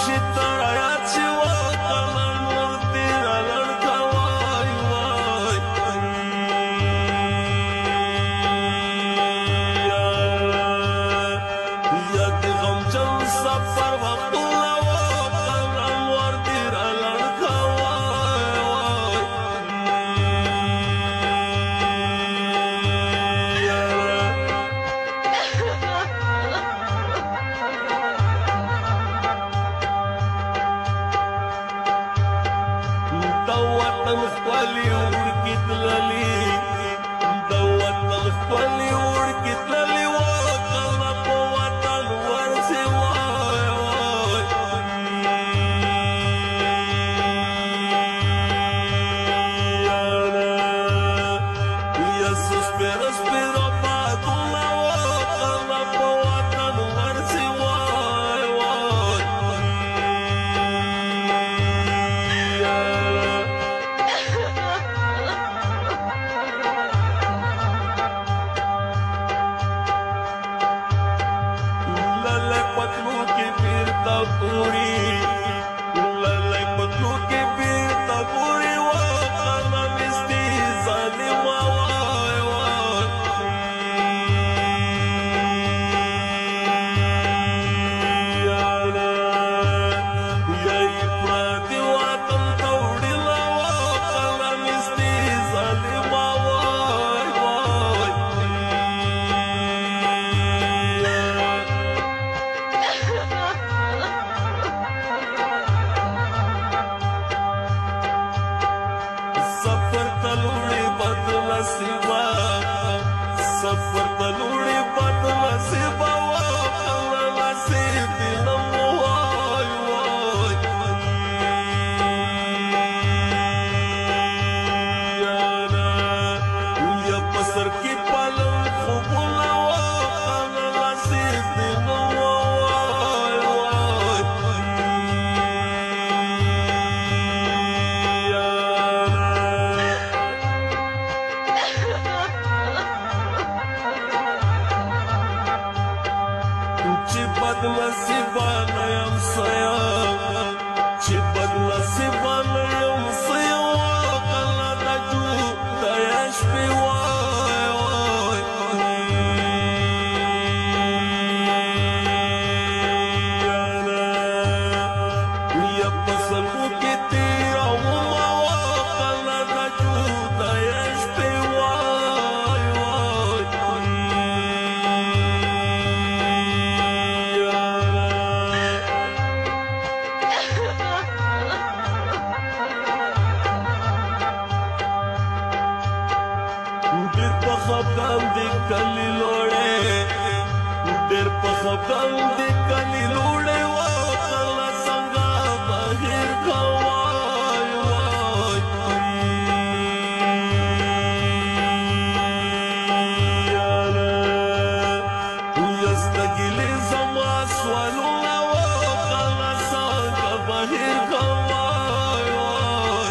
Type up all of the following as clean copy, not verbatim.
शितळाची वरती रलणका वाय वाय याद गमजन सफर वक्ला वरती रलणका वाय वाय Quali urkit lali dawatan quali urkit lali wa kala powatan warsi way way ya suspiro spiro pa tula wa kala powatan warsi way way पूरी ललई पतलू के पीरता पूरी वाला मिस्ती जालिमा वाय वाय यही प्रतिवादन तोडीला वाला मिस्ती जालिमा वाय वाय सिवा सफर तलुड़ी बदला सिवा वाला से दिलम वाय वाय या पसर की पालम खुबुला वाला से दिलम वाय वाय नसीबा नयम सया चिबदला सिबा नयम सया कला दाजू दयाश पे वाय वाय या पसंद की तेरा उमा कला दाजू दयाश पे वाय वाय खफगान दे कली लोड़े देर पर खफगान दे कली लोड़े वो कला संगा बाहर खवाय वाय यस्तगिले जमा स्वालुला वो कला संगा बाहर खवाय वाय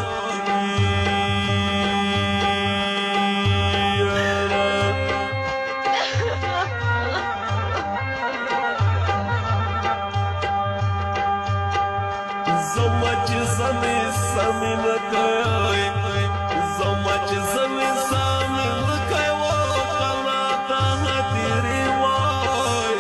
Замач зами сами накай, замач зами сами накай, во калата хатири вай.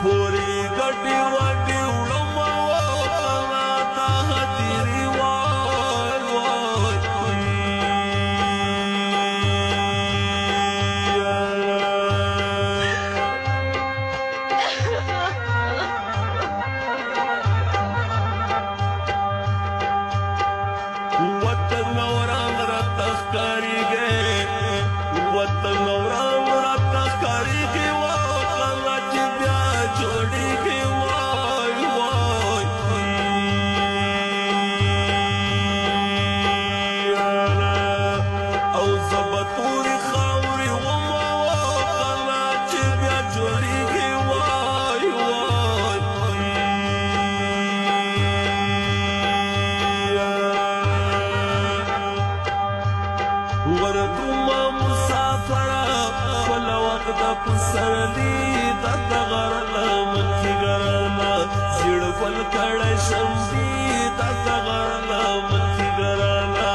Пори гати вати улама во калата хатири вай вай. پسرلی دا دغر لمن کی گرانا زیڑ گل کڑا شمدی دا دغر لمن کی گرانا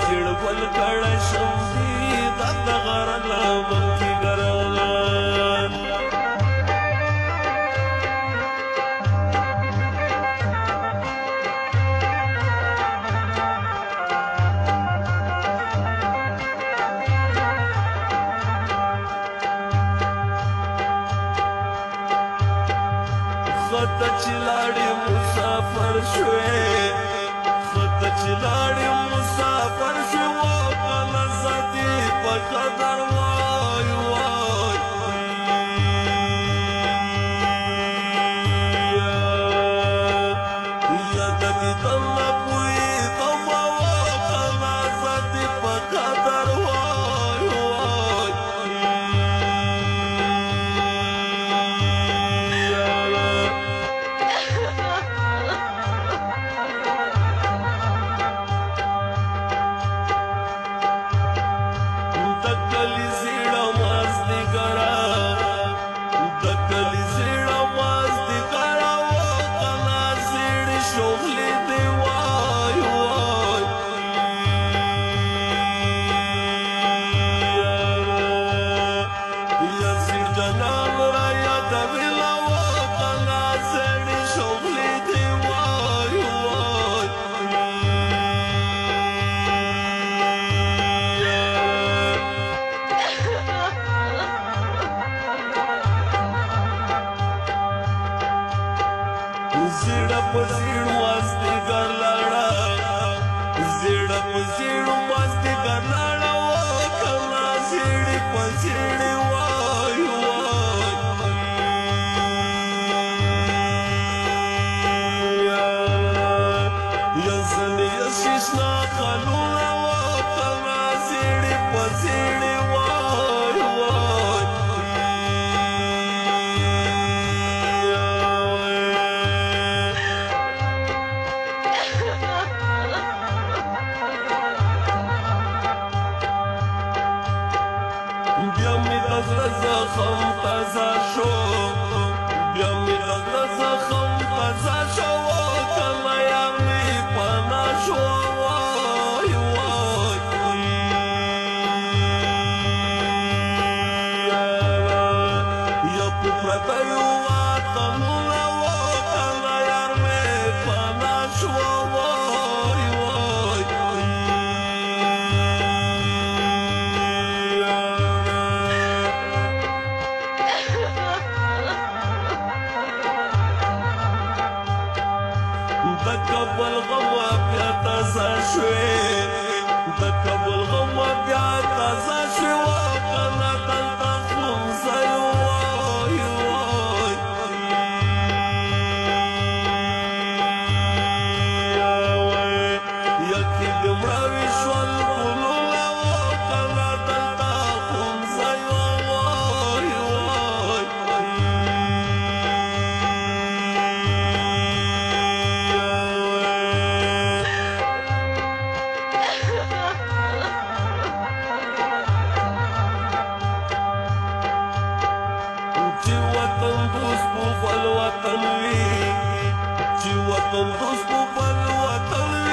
زیڑ گل کڑا شمدی دا دغر لمن کی گرانا خط چلاړې مسافر شوې خط چلاړې مسافر شوې کله زدي په قدر وای وای یا د دې تنه پوي تما کله زدي په قدر وای وای زیڑا پا زیڑو واسطے گر لڑا زیڑا پا زیڑو واسطے گر لڑا وکلا زیڑی پا زیڑی وای وای یزنی یشیشنا خلونا وکلا زیڑی پا زیڑی وای وای بیا می دزل زخم تازه شو بیا می دزل زخم تازه شو کله یار می پنا شو وای وای یا په پرتیو وطنونه کله یار می پنا شو وای وای د کابل غم بیا تازه شوې د کابل غم بیا تازه شوې کنه دلته کوم ځای وای وای یکې د مړاوي شول ګلونه کنه دلته کوم ځای وای وای چې وطن دوست په خپل وطن وي چې وطن دوست په خپل وطن